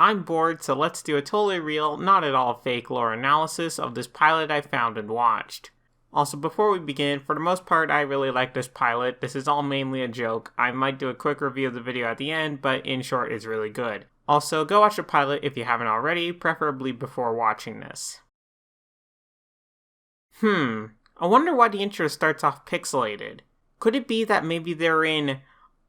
I'm bored, so let's do a totally real, not at all fake lore analysis of this pilot I found and watched. Also, before we begin, for the most part, I really like this pilot. This is all mainly a joke. I might do a quick review of the video at the end, but in short, it's really good. Also, go watch the pilot if you haven't already, preferably before watching this. I wonder why the intro starts off pixelated. Could it be that maybe they're in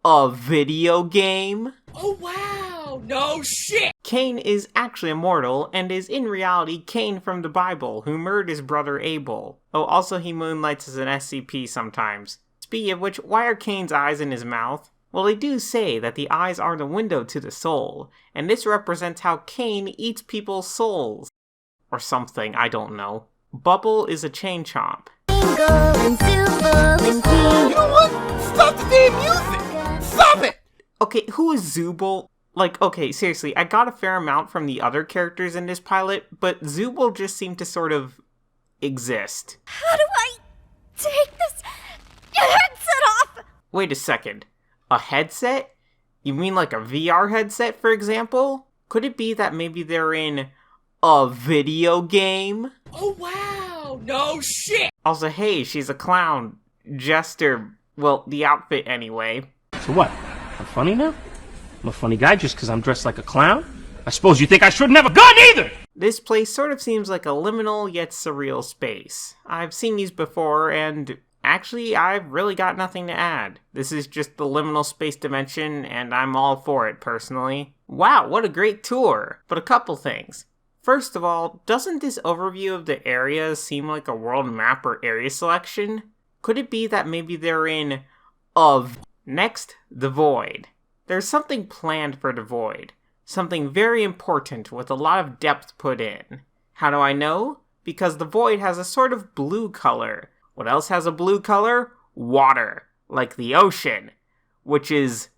a video game? Oh wow, no shit! Cain is actually immortal, and is in reality Cain from the Bible, who murdered his brother Abel. Oh, also he moonlights as an SCP sometimes. Speaking of which, why are Cain's eyes in his mouth? Well, they do say that the eyes are the window to the soul, and this represents how Cain eats people's souls. Or something, I don't know. Bubble is a chain chomp. You know what? Stop the damn music! Stop it! Okay, who is Zooble? Okay, seriously, I got a fair amount from the other characters in this pilot, but Zooble just seemed to sort of exist. How do I take this headset off? Wait a second. A headset? You mean like a VR headset, for example? Could it be that maybe they're in a video game? Oh wow, no shit! Also, hey, she's a clown. Jester. Well, the outfit anyway. So what? I'm funny now? I'm a funny guy just because I'm dressed like a clown? I suppose you think I shouldn't have a gun either! This place sort of seems like a liminal yet surreal space. I've seen these before, and actually, I've really got nothing to add. This is just the liminal space dimension, and I'm all for it, personally. Wow, what a great tour! But a couple things. First of all, doesn't this overview of the area seem like a world map or area selection? Could it be that maybe they're in Next, the Void. There's something planned for the Void. Something very important with a lot of depth put in. How do I know? Because the Void has a sort of blue color. What else has a blue color? Water. Like the ocean. Which is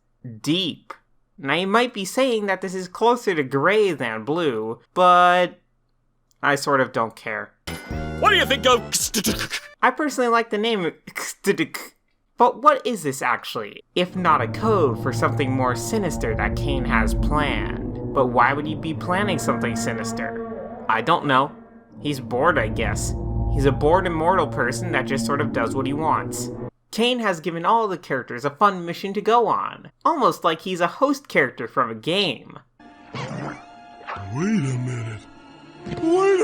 deep. Now you might be saying that this is closer to gray than blue, but I sort of don't care. What do you think of... I personally like the name, but what is this actually, if not a code for something more sinister that Cain has planned? But why would he be planning something sinister? I don't know. He's bored, I guess. He's a bored immortal person that just sort of does what he wants. Cain has given all the characters a fun mission to go on, almost like he's a host character from a game. Wait a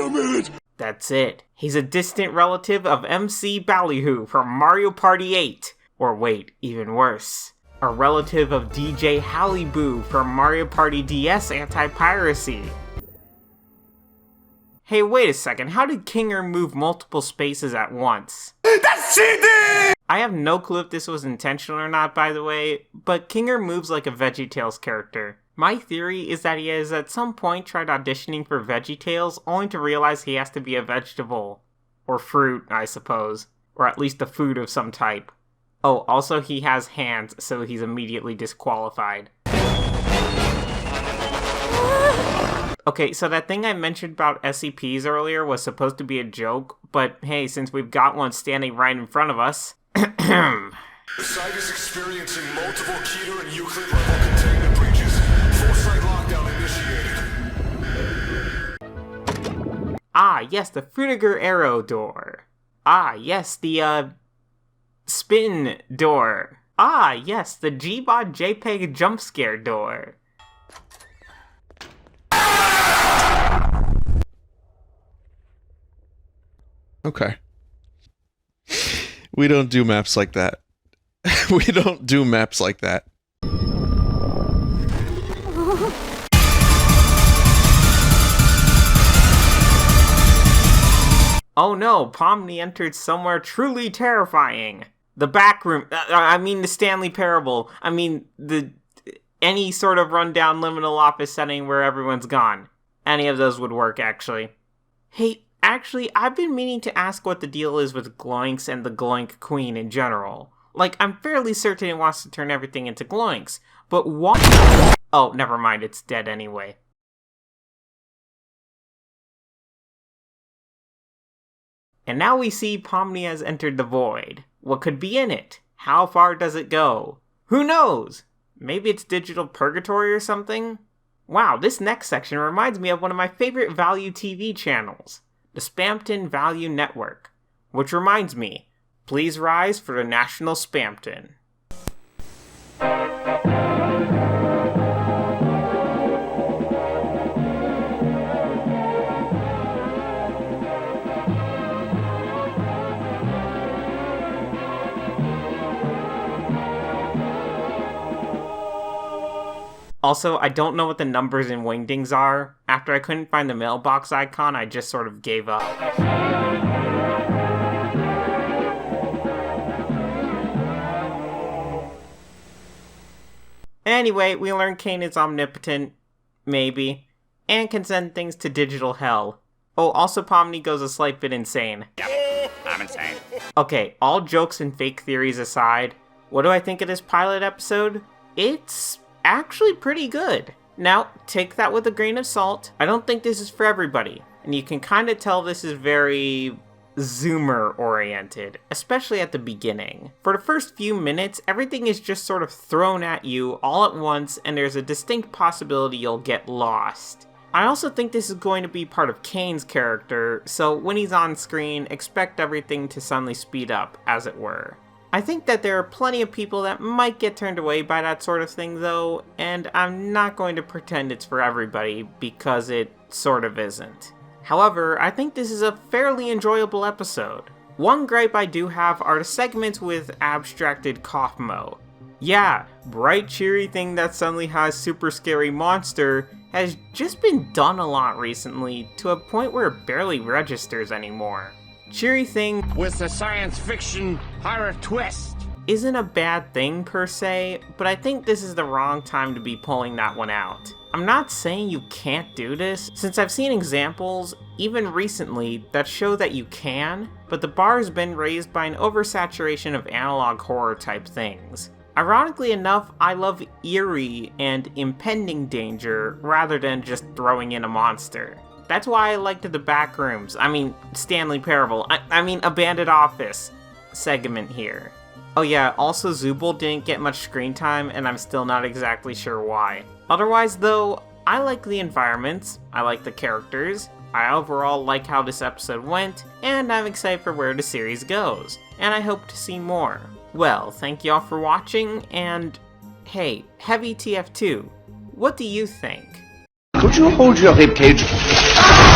minute. That's it. He's a distant relative of MC Ballyhoo from Mario Party 8. Or wait, even worse. A relative of DJ Halliboo from Mario Party DS Anti-Piracy. Hey, wait a second, how did Kinger move multiple spaces at once? That's cheating! I have no clue if this was intentional or not, by the way, but Kinger moves like a VeggieTales character. My theory is that he has at some point tried auditioning for VeggieTales, only to realize he has to be a vegetable. Or fruit, I suppose. Or at least a food of some type. Oh, also he has hands, so he's immediately disqualified. Okay, so that thing I mentioned about SCPs earlier was supposed to be a joke, but hey, since we've got one standing right in front of us... The site is experiencing multiple Keter and Euclid level containment breaches. Full site lockdown initiated. Ah, yes, the Frutiger arrow door. Ah, yes, the, spin door. Ah, yes, the Gbod JPEG jump scare door. Okay. We don't do maps like that. We don't do maps like that. Oh no, Pomni entered somewhere truly terrifying. The back room, the Stanley Parable. Any sort of rundown liminal office setting where everyone's gone. Any of those would work, actually. Hey, actually, I've been meaning to ask what the deal is with Gloinks and the Gloink Queen in general. Like, I'm fairly certain it wants to turn everything into Gloinks, but why? Oh, never mind, it's dead anyway. And now we see Pomni has entered the void. What could be in it? How far does it go? Who knows? Maybe it's digital purgatory or something? Wow, this next section reminds me of one of my favorite value TV channels, the Spampton Value Network. Which reminds me, please rise for the National Spampton. Also, I don't know what the numbers in Wingdings are. After I couldn't find the mailbox icon, I just sort of gave up. Anyway, we learned Kane is omnipotent, maybe, and can send things to digital hell. Oh, also Pomni goes a slight bit insane. Yep, I'm insane. Okay, all jokes and fake theories aside, what do I think of this pilot episode? It's actually pretty good. Now, take that with a grain of salt. I don't think this is for everybody, and you can kind of tell this is very Zoomer oriented, especially at the beginning. For the first few minutes, everything is just sort of thrown at you all at once, and there's a distinct possibility you'll get lost. I also think this is going to be part of Kane's character, so when he's on screen, expect everything to suddenly speed up, as it were. I think that there are plenty of people that might get turned away by that sort of thing though, and I'm not going to pretend it's for everybody, because it sort of isn't. However, I think this is a fairly enjoyable episode. One gripe I do have are the segments with abstracted Kaufmo. Yeah, bright cheery thing that suddenly has super scary monster has just been done a lot recently, to a point where it barely registers anymore. Cheery thing With the science fiction horror twist. isn't a bad thing per se, but I think this is the wrong time to be pulling that one out. I'm not saying you can't do this, since I've seen examples, even recently, that show that you can, but the bar has been raised by an oversaturation of analog horror type things. Ironically enough, I love eerie and impending danger rather than just throwing in a monster. That's why I liked the Stanley Parable, Abandoned Office segment here. Oh yeah, also Zooble didn't get much screen time, and I'm still not exactly sure why. Otherwise though, I like the environments, I like the characters, I overall like how this episode went, and I'm excited for where the series goes, and I hope to see more. Well, thank y'all for watching, and hey, Heavy TF2, what do you think? Could you hold your ribcage?